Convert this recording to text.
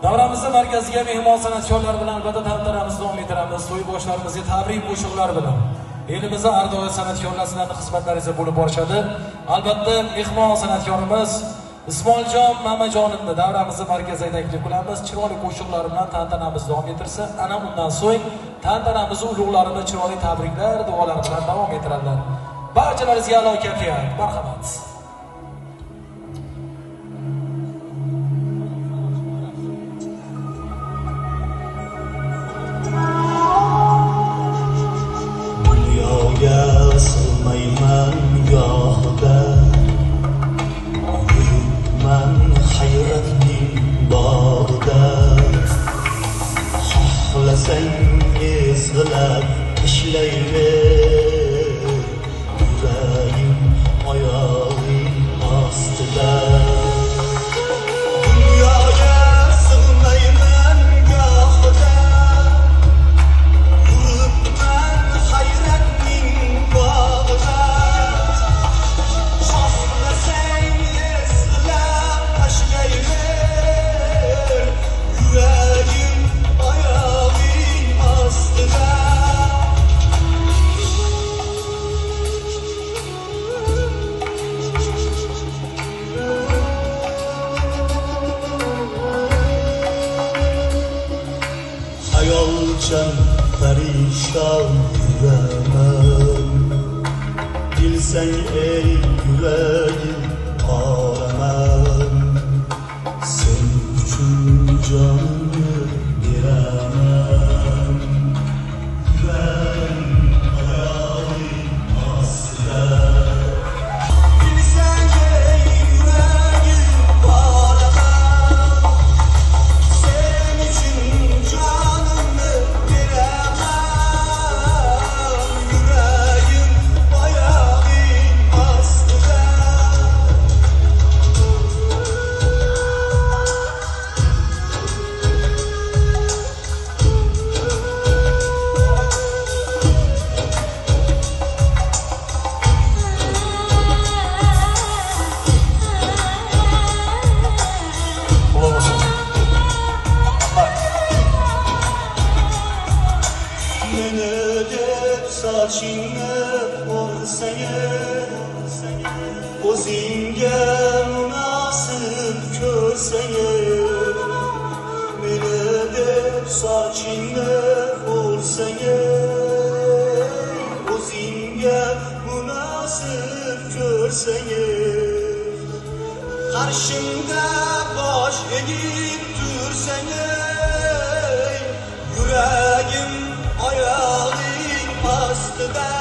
Davramizning markaziga mehmon san'atkorlar bilan albatta tantanamizni davom ettiramiz. To'y boshlarimizga tabrik qo'shiqlar bilan elimizning ardoqli san'atkorlar sizlarning xizmatlaringizda bo'lib borishadi. Albatta mehmon san'atkorimiz Ismoiljon Mamajonimni davramizning markaziga taklif qilamiz. Chiroyli qo'shiqlar bilan tantanamizni davom ettirsa, ana undan so'ng tantanamizning ulug'larini chiroyli tabriklar, duolar bilan davom ettiradilar. Barchalaringizga a'lo kayfiyat. Marhamat. Sığmayman gohida yuribman hayratning bog'ida xohlasang ezg'ilab tashlayver yuragim oyog'ing ostida dunyoga sig'mayman gohida yuribman hayratning bog'ida xohlasang ezg'ilab tashlayver yuragim oyog'ing ostida hayolchan parishon yuraman bilsang ey yuragim qoraman sen uchun jonimni beraman yuragim oyog'ing ostida bilsang ey yuragim qoraman sen uchun jonimni beraman yuragim oyog'ing ostida meni deb sochingni o'rsangiz o'zingga munosib ko'rsangiz meni deb sochingni o'rsangiz o'zingga munosib ko'rsangiz qarshimda bosh egib tursangiz yuragim oyog'ing ostida